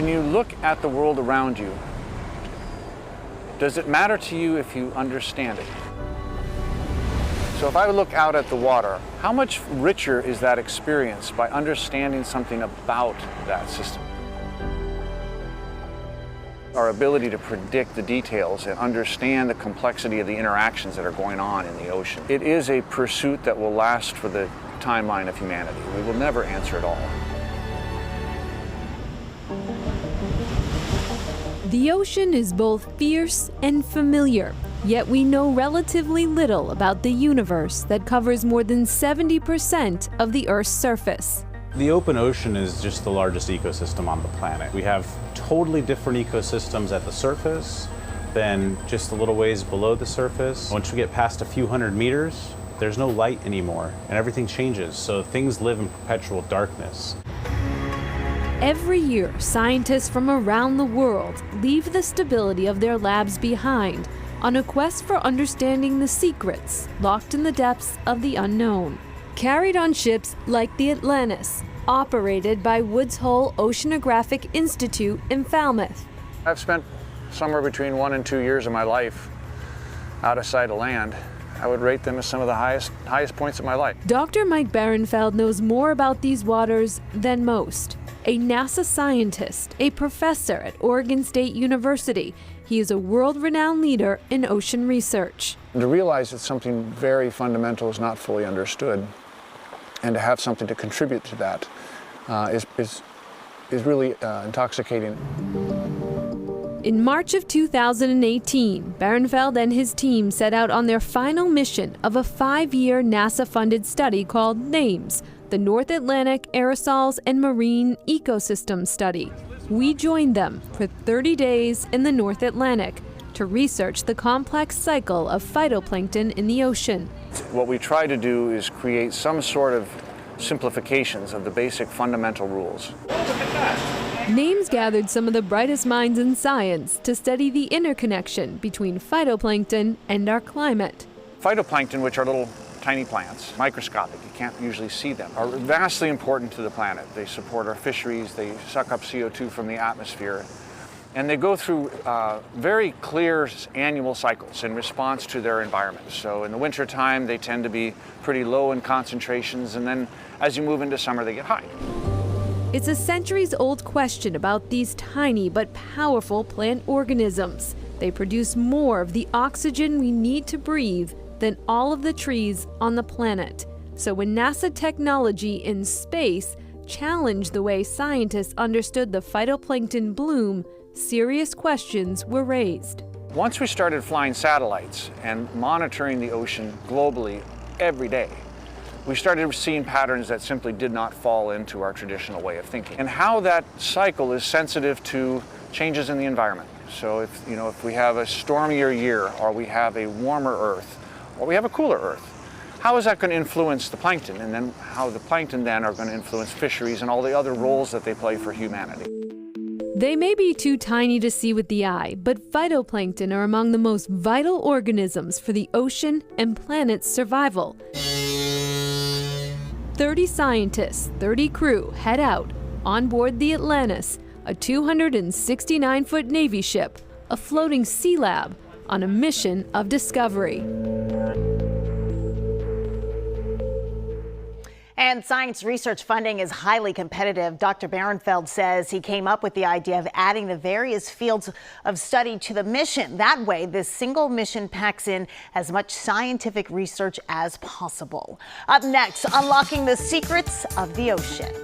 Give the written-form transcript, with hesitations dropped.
When you look at the world around you, does it matter to you if you understand it? So if I look out at the water, how much richer is that experience by understanding something about that system? Our ability to predict the details and understand the complexity of the interactions that are going on in the ocean. It is a pursuit that will last for the timeline of humanity. We will never answer it all. The ocean is both fierce and familiar, yet we know relatively little about the universe that covers more than 70% of the Earth's surface. The open ocean is just the largest ecosystem on the planet. We have totally different ecosystems at the surface than just a little ways below the surface. Once we get past a few hundred meters, there's no light anymore, and everything changes, so things live in perpetual darkness. Every year, scientists from around the world leave the stability of their labs behind on a quest for understanding the secrets locked in the depths of the unknown. Carried on ships like the Atlantis, operated by Woods Hole Oceanographic Institute in Falmouth. I've spent somewhere between 1 and 2 years of my life out of sight of land. I would rate them as some of the highest points of my life. Dr. Mike Barenfeld knows more about these waters than most. A NASA scientist, a professor at Oregon State University, he is a world-renowned leader in ocean research. To realize that something very fundamental is not fully understood, and to have something to contribute to that is really intoxicating. In March of 2018, Barenfeld and his team set out on their final mission of a 5-year NASA-funded study called NAMES, the North Atlantic Aerosols and Marine Ecosystem Study. We joined them for 30 days in the North Atlantic to research the complex cycle of phytoplankton in the ocean. What we try to do is create some sort of simplifications of the basic fundamental rules. NAMES gathered some of the brightest minds in science to study the interconnection between phytoplankton and our climate. Phytoplankton, which are little tiny plants, microscopic, you can't usually see them, are vastly important to the planet. They support our fisheries, they suck up CO2 from the atmosphere, and they go through very clear annual cycles in response to their environment. So in the wintertime, they tend to be pretty low in concentrations, and then as you move into summer, they get high. It's a centuries-old question about these tiny but powerful plant organisms. They produce more of the oxygen we need to breathe than all of the trees on the planet. So when NASA technology in space challenged the way scientists understood the phytoplankton bloom, serious questions were raised. Once we started flying satellites and monitoring the ocean globally every day, we started seeing patterns that simply did not fall into our traditional way of thinking, and how that cycle is sensitive to changes in the environment. So if we have a stormier year, or we have a warmer Earth, or we have a cooler Earth, how is that going to influence the plankton, and then how the plankton then are going to influence fisheries and all the other roles that they play for humanity? They may be too tiny to see with the eye, but phytoplankton are among the most vital organisms for the ocean and planet's survival. 30 scientists, 30 crew head out on board the Atlantis, a 269-foot Navy ship, a floating sea lab, on a mission of discovery. And science research funding is highly competitive. Dr. Barenfeld says he came up with the idea of adding the various fields of study to the mission. That way, this single mission packs in as much scientific research as possible. Up next, unlocking the secrets of the ocean.